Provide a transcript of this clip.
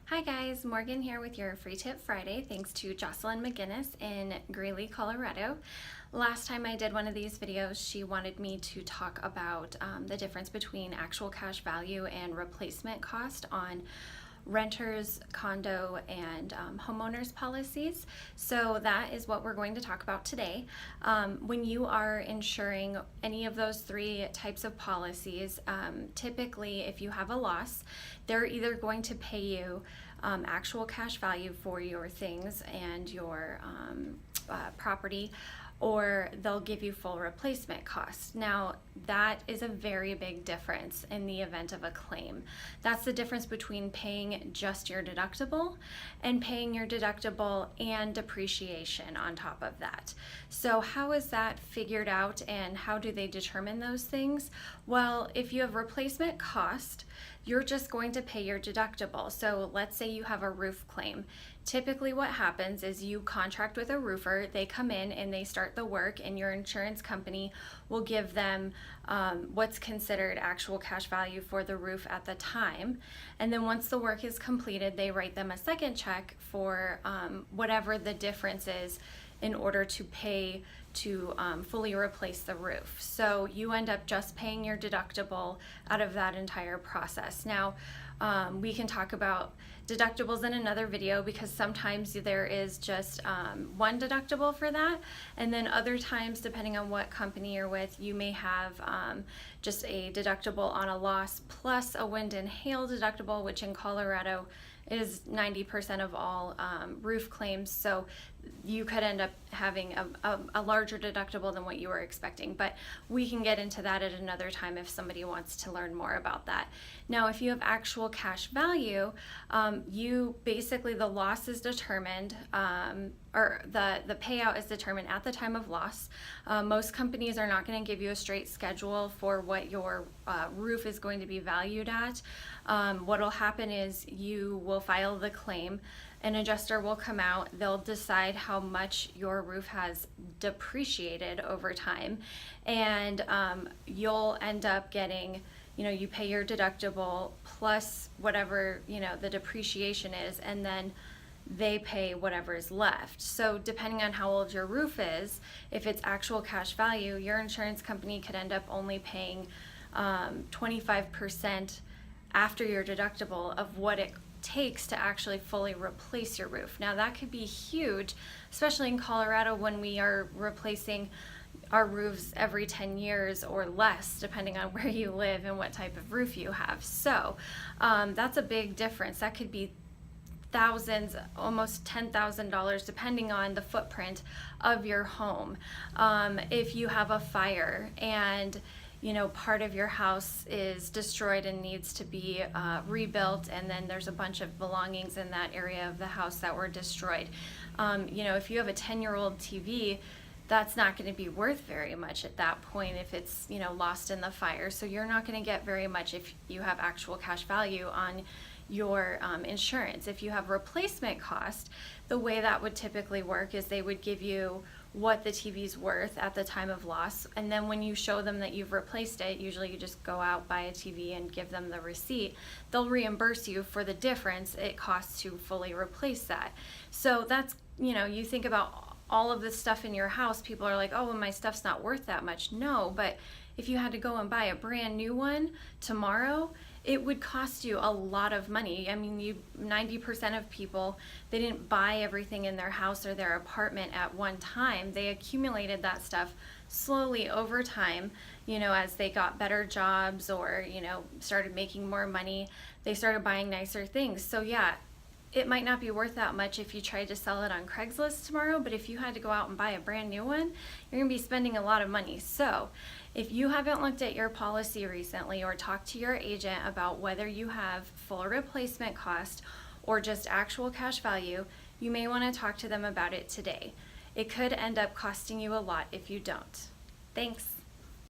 Hi guys, Morgan here with your Free Tip Friday, thanks to Jocelyn McGinnis in Greeley, Colorado. Last time I did one of these videos, she wanted me to talk about the difference between actual cash value and replacement cost on renters, condo, and homeowners policies. So that is what we're going to talk about today. When you are insuring any of those three types of policies, typically if you have a loss, they're either going to pay you actual cash value for your things and your property, or they'll give you full replacement costs. Now, that is a very big difference in the event of a claim. That's the difference between paying just your deductible and paying your deductible and depreciation on top of that. So how is that figured out and how do they determine those things? Well, if you have replacement cost, you're just going to pay your deductible. So let's say you have a roof claim. Typically what happens is you contract with a roofer, they come in and they start the work, and your insurance company will give them what's considered actual cash value for the roof at the time. And then once the work is completed, they write them a second check for whatever the difference is in order to pay to fully replace the roof. So you end up just paying your deductible out of that entire process. Now, we can talk about deductibles in another video because sometimes there is just one deductible for that, and then other times, depending on what company you're with, you may have just a deductible on a loss plus a wind and hail deductible, which in Colorado is 90% of all roof claims. So you could end up having a larger deductible than what you were expecting, but we can get into that at another time if somebody wants to learn more about that. Now, if you have actual cash value, you basically, the loss is determined, or the payout is determined at the time of loss. Most companies are not going to give you a straight schedule for what your roof is going to be valued at. What will happen is you will file the claim, an adjuster will come out, they'll decide how much your roof has depreciated over time, and you'll end up getting, you pay your deductible plus whatever, the depreciation is, and then they pay whatever is left. So depending on how old your roof is, if it's actual cash value, your insurance company could end up only paying 25% after your deductible of what it takes to actually fully replace your roof. Now that could be huge, especially in Colorado when we are replacing our roofs every 10 years or less, depending on where you live and what type of roof you have. So that's a big difference. That could be thousands, almost $10,000, depending on the footprint of your home. If you have a fire and part of your house is destroyed and needs to be rebuilt, and then there's a bunch of belongings in that area of the house that were destroyed. If you have a 10-year-old TV, that's not going to be worth very much at that point if it's lost in the fire. So you're not going to get very much if you have actual cash value on your insurance. If you have replacement cost, the way that would typically work is they would give you what the TV's worth at the time of loss, and then when you show them that you've replaced it, usually you just go out, buy a TV, and give them the receipt, they'll reimburse you for the difference it costs to fully replace that. So that's, you think about all of this stuff in your house, people are like, oh, well, my stuff's not worth that much. No, but if you had to go and buy a brand new one tomorrow, it would cost you a lot of money. I mean, 90% of people, they didn't buy everything in their house or their apartment at one time. They accumulated that stuff slowly over time, as they got better jobs or, started making more money, they started buying nicer things. So yeah, it might not be worth that much if you tried to sell it on Craigslist tomorrow, but if you had to go out and buy a brand new one, you're gonna be spending a lot of money. So if you haven't looked at your policy recently or talked to your agent about whether you have full replacement cost or just actual cash value, you may want to talk to them about it today. It could end up costing you a lot if you don't. Thanks.